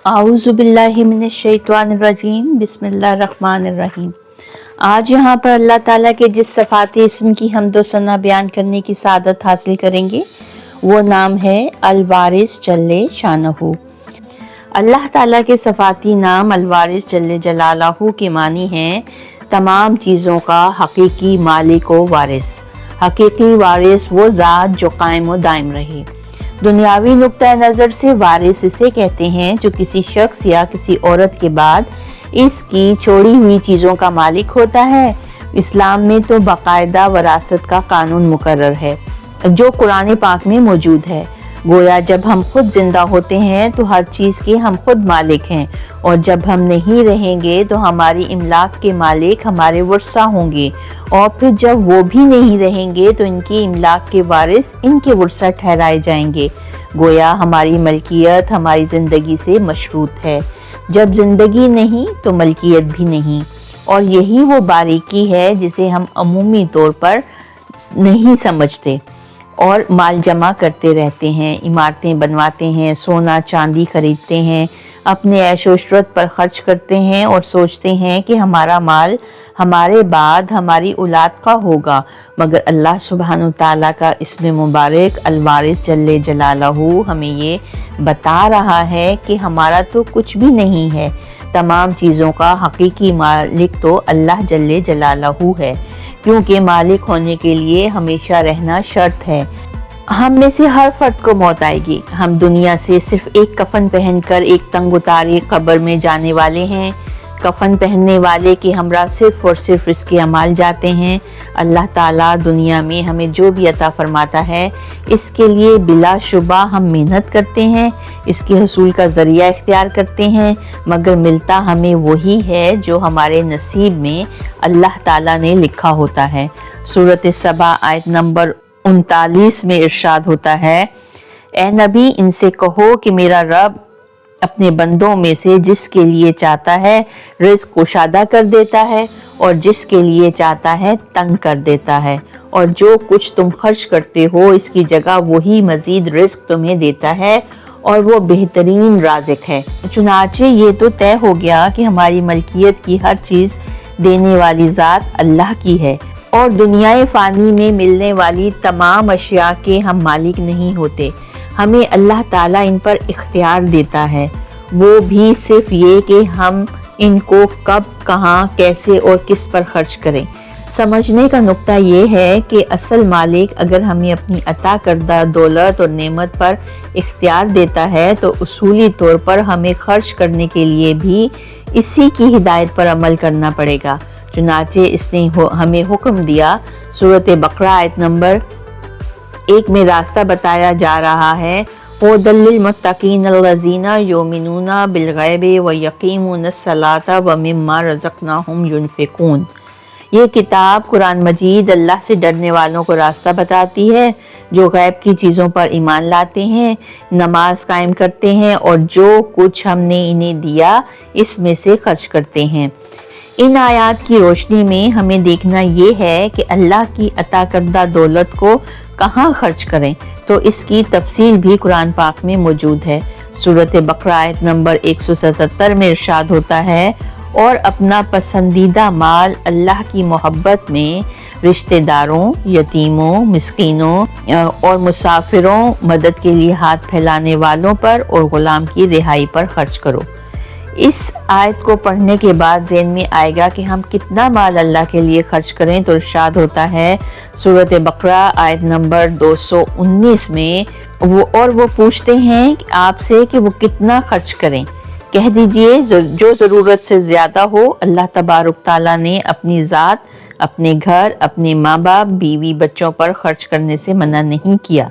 आऊज़ु बिल्लाहि मिनश शैतानिर रजीम बिस्मिल्लाहिर्रहमानिर्रहीम। आज यहाँ पर अल्लाह ताला के जिस सफ़ाती इस्म की हमदो सना बयान करने की सादत हासिल करेंगे वो नाम है अल वारिस जल्ले शानहू। अल्लाह ताला के सफ़ाती नाम अल वारिस जल्ले जलालहू के मानी हैं तमाम चीज़ों का हकीकी मालिक व वारिस। हकीकी वारिस वो ज़ात जो कायम व दायम रहे। दुनियावी नुक्ता नज़र से वारिस इसे कहते हैं जो किसी शख्स या किसी औरत के बाद इसकी छोड़ी हुई चीज़ों का मालिक होता है। इस्लाम में तो बाकायदा वरासत का कानून मुकर्रर है जो कुरान पाक में मौजूद है। गोया जब हम खुद जिंदा होते हैं तो हर चीज़ के हम खुद मालिक हैं और जब हम नहीं रहेंगे तो हमारी इमलाक के मालिक हमारे वर्सा होंगे और फिर जब वो भी नहीं रहेंगे तो इनकी इमलाक के वारिस इनके वर्सा ठहराए जाएंगे। गोया हमारी मलकियत हमारी ज़िंदगी से मशरूत है। जब ज़िंदगी नहीं तो मलकियत भी नहीं, और यही वो बारीकी है जिसे हम अमूमी तौर पर नहीं समझते और माल जमा करते रहते हैं, इमारतें बनवाते हैं, सोना चांदी खरीदते हैं, अपने ऐशो इशरत पर खर्च करते हैं और सोचते हैं कि हमारा माल हमारे बाद हमारी औलाद का होगा। मगर अल्लाह सुब्हानहू तआला का इसमें मुबारक अल वारिस जल्ले जलालहू हमें ये बता रहा है कि हमारा तो कुछ भी नहीं है। तमाम चीज़ों का हकीकी मालिक तो अल्लाह जल्ले जलालहू है, क्योंकि मालिक होने के लिए हमेशा रहना शर्त है। हम में से हर फर्द को मौत आएगी। हम दुनिया से सिर्फ एक कफन पहनकर एक तंग उतारी कब्र में जाने वाले हैं। कफन पहनने वाले के हमरा सिर्फ और सिर्फ इसके अमाल जाते हैं। अल्लाह ताला दुनिया में हमें जो भी अता फरमाता है इसके लिए बिलाशुबा हम मेहनत करते हैं, इसके हसूल का ज़रिया इख्तियार करते हैं, मगर मिलता हमें वही है जो हमारे नसीब में अल्लाह ताला ने लिखा होता है। सूरत सबा आयत नंबर 39 में इरशाद होता है, ए नबी इनसे कहो कि मेरा रब अपने बंदों में से जिसके लिए चाहता है रिज़्क़ कुशादा कर देता है और जिसके लिए चाहता है तंग कर देता है, और जो कुछ तुम खर्च करते हो इसकी जगह वही मज़ीद रिज़्क़ तुम्हें देता है और वो बेहतरीन राज़िक़ है। चुनाचे ये तो तय हो गया कि हमारी मलकियत की हर चीज़ देने वाली ज़ात अल्लाह की है और दुनियाए फ़ानी में मिलने वाली तमाम अशिया के हम मालिक नहीं होते। हमें अल्लाह ताला इन पर इख्तियार देता है, वो भी सिर्फ ये कि हम इनको कब कहाँ कैसे और किस पर खर्च करें। समझने का नुक्ता ये है कि असल मालिक अगर हमें अपनी अता करदा दौलत और नेमत पर इख्तियार देता है तो उसूली तौर पर हमें खर्च करने के लिए भी इसी की हिदायत पर अमल करना पड़ेगा। चुनाचे इसने हमें हुक्म दिया। सूरत बकरा आयत नंबर 1 में रास्ता बताया जा रहा है, हुदल्लिल मुत्तकीन अल्लज़ीना युमिनूना बिल गैबि व यक़ीमूनस सलाता व मिम्मा रज़क़नाहुम युनफ़िक़ून। ये किताब कुरान मजीद अल्लाह से डरने वालों को रास्ता बताती है जो गैब की चीज़ों पर ईमान लाते हैं, नमाज कायम करते हैं और जो कुछ हमने इन्हें दिया इसमें से खर्च करते हैं। इन आयात की रोशनी में हमें देखना ये है कि अल्लाह की अता करदा दौलत को कहाँ खर्च करें, तो इसकी तफसील भी कुरान पाक में मौजूद है। सूरत बकरा आयत नंबर 177 में इरशाद होता है, और अपना पसंदीदा माल अल्लाह की मोहब्बत में रिश्तेदारों, यतीमों, मिस्कीनों और मुसाफिरों, मदद के लिए हाथ फैलाने वालों पर और गुलाम की रिहाई पर खर्च करो। इस आयत को पढ़ने के बाद ज़हन में आएगा कि हम कितना माल अल्लाह के लिए खर्च करें, तो इरशाद होता है सूरत बकरा आयत नंबर 219 में वो पूछते हैं आपसे कि वो कितना खर्च करें। कह दीजिए जो ज़रूरत से ज़्यादा हो। अल्लाह तबारक ताला ने अपनी ज़ात, अपने घर, अपने माँ बाप, बीवी बच्चों पर खर्च करने से मना नहीं किया,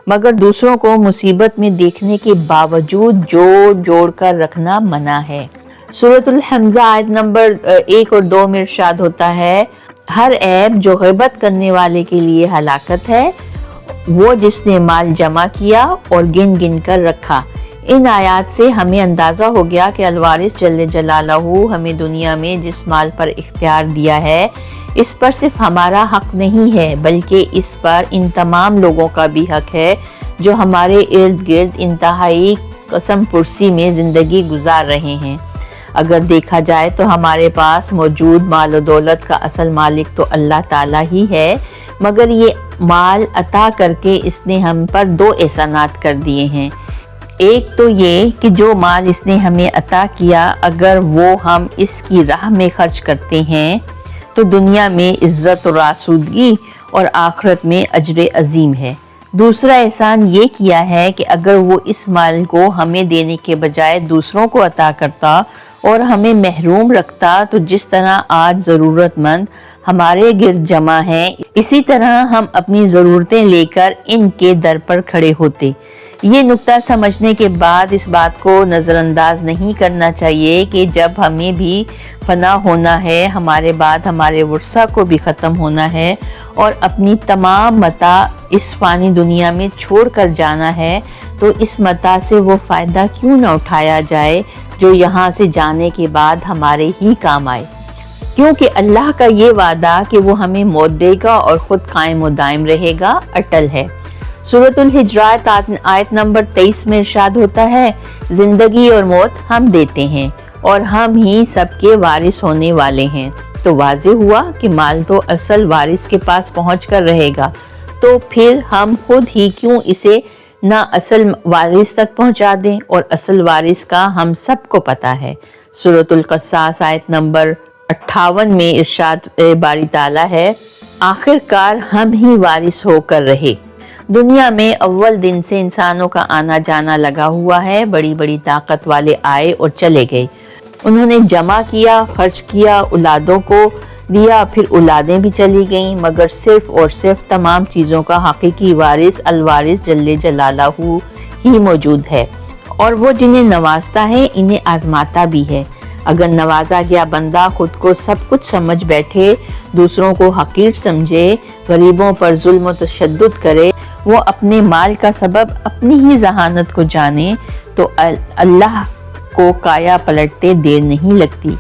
मगर दूसरों को मुसीबत में देखने के बावजूद जोड़ कर रखना मना है। सूरतुल हमज़ा आयत नंबर 1 और 2 में इरशाद होता है, हर ऐब जो ग़िबत करने वाले के लिए हलाकत है, वो जिसने माल जमा किया और गिन गिन कर रखा। इन आयात से हमें अंदाज़ा हो गया कि अल वारिस जल्ले जलालहू हमें दुनिया में जिस माल पर इख्तियार दिया है इस पर सिर्फ हमारा हक नहीं है, बल्कि इस पर इन तमाम लोगों का भी हक है जो हमारे इर्द गिर्द इंतहाई कसम पुरसी में जिंदगी गुजार रहे हैं। अगर देखा जाए तो हमारे पास मौजूद माल और दौलत का असल मालिक तो अल्लाह ताला ही है, मगर ये माल अता करके इसने हम पर दो एहसानात कर दिए हैं। एक तो ये कि जो माल इसने हमें अता किया अगर वो हम इसकी राह में खर्च करते हैं तो दुनिया में इज्जत और आसूदगी और आखिरत में अजर अजीम है। दूसरा एहसान ये किया है कि अगर वो इस माल को हमें देने के बजाय दूसरों को अता करता और हमें महरूम रखता तो जिस तरह आज ज़रूरतमंद हमारे गिर्द जमा हैं, इसी तरह हम अपनी ज़रूरतें लेकर इनके दर पर खड़े होते। ये नुक्ता समझने के बाद इस बात को नज़रअंदाज नहीं करना चाहिए कि जब हमें भी फना होना है, हमारे बाद हमारे वर्सा को भी ख़त्म होना है और अपनी तमाम मता इस फ़ानी दुनिया में छोड़ कर जाना है, तो इस मता से वो फ़ायदा क्यों न उठाया जाए जो यहाँ से जाने के बाद हमारे ही काम आए। क्योंकि अल्लाह का ये वादा कि वो हमें मौत देगा और ख़ुद कायम व दायम रहेगा अटल है। सूरतुल हिजरात आयत नंबर 23 में इरशाद होता है, जिंदगी और मौत हम देते हैं और हम ही सबके वारिस होने वाले हैं। तो वाज़ेह हुआ कि माल तो असल वारिस के पास पहुंच कर रहेगा, तो फिर हम खुद ही क्यों इसे ना असल वारिस तक पहुंचा दें, और असल वारिस का हम सबको पता है। सूरतुल क़सास आयत नंबर 58 में इरशाद बारी ताला है, आखिरकार हम ही वारिस होकर रहे। दुनिया में अव्वल दिन से इंसानों का आना जाना लगा हुआ है। बड़ी बड़ी ताकत वाले आए और चले गए, उन्होंने जमा किया, खर्च किया, औलादों को दिया, फिर औलादें भी चली गईं, मगर सिर्फ और सिर्फ तमाम चीज़ों का हकीकी वारिस अलवारिस जल्ले जलालहू ही मौजूद है, और वो जिन्हें नवाजता है इन्हें आजमाता भी है। अगर नवाजा गया बंदा खुद को सब कुछ समझ बैठे, दूसरों को हकीर समझे, गरीबों पर जुल्म व तशद्दुद करे, वो अपने माल का सबब अपनी ही जहानत को जाने, तो अल्लाह को काया पलटते देर नहीं लगती।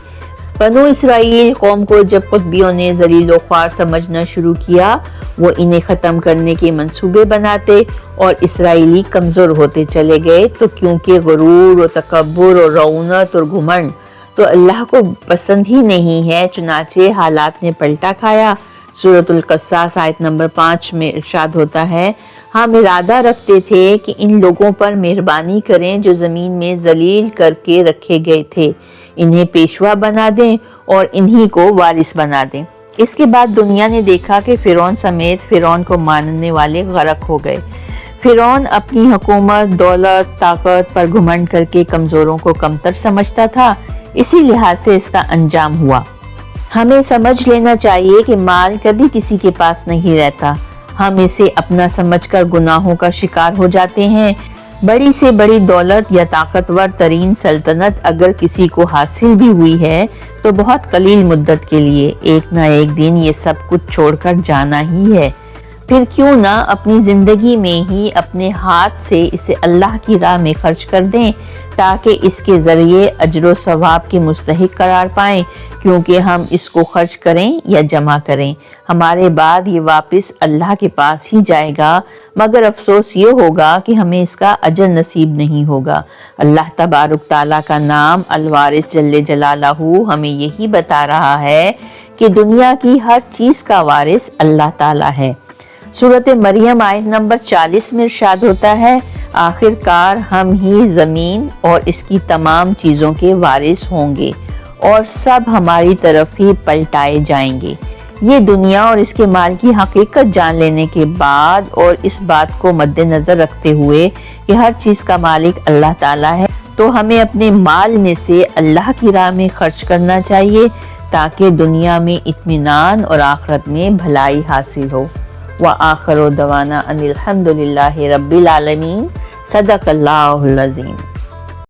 बनो इसराइल कौम को जब कुतबियों ने जलील ख्वार समझना शुरू किया, वो इन्हें ख़त्म करने के मंसूबे बनाते और इसराइली कमज़ोर होते चले गए। तो क्योंकि गुरूर और तकब्बुर और रौनत और घुमंड तो अल्लाह को पसंद ही नहीं है, चुनाचे हालात ने पलटा खाया। सूरतुल क़सास आयत नंबर 5 में इरशाद होता है, हम इरादा रखते थे कि इन लोगों पर मेहरबानी करें जो ज़मीन में जलील करके रखे गए थे, इन्हें पेशवा बना दें और इन्हीं को वारिस बना दें। इसके बाद दुनिया ने देखा कि फ़िरौन समेत फ़िरौन को मानने वाले गरक हो गए। फ़िरौन अपनी हुकूमत, दौलत, ताकत पर घुमंड करके कमज़ोरों को कमतर समझता था, इसी लिहाज से इसका अंजाम हुआ। हमें समझ लेना चाहिए कि माल कभी किसी के पास नहीं रहता, हम इसे अपना समझकर गुनाहों का शिकार हो जाते हैं। बड़ी से बड़ी दौलत या ताकतवर तरीन सल्तनत अगर किसी को हासिल भी हुई है तो बहुत कलील मुद्दत के लिए, एक ना एक दिन ये सब कुछ छोड़कर जाना ही है। फिर क्यों ना अपनी ज़िंदगी में ही अपने हाथ से इसे अल्लाह की राह में खर्च कर दें, ताकि इसके ज़रिए अजर सवाब के मुस्तहिक करार पाएं। क्योंकि हम इसको खर्च करें या जमा करें, हमारे बाद ये वापस अल्लाह के पास ही जाएगा, मगर अफसोस ये होगा कि हमें इसका अजर नसीब नहीं होगा। अल्लाह तबारुक ताला का नाम अलवारिस जल्ले जलालहू हमें यही बता रहा है कि दुनिया की हर चीज़ का वारिस अल्लाह ताला है। सूरत मरियम आयत नंबर 40 में इरशाद होता है, आखिरकार हम ही ज़मीन और इसकी तमाम चीज़ों के वारिस होंगे और सब हमारी तरफ ही पलटाए जाएंगे। ये दुनिया और इसके माल की हकीकत जान लेने के बाद और इस बात को मद्देनजर रखते हुए कि हर चीज़ का मालिक अल्लाह ताला है, तो हमें अपने माल में से अल्लाह की राह में खर्च करना चाहिए, ताकि दुनिया में इत्मीनान और आखिरत में भलाई हासिल हो। व आखिर दवाना अनिल हम्दुलिल्लाहि रब्बिल आलमीन। सदक़ल्लाहुल अज़ीम।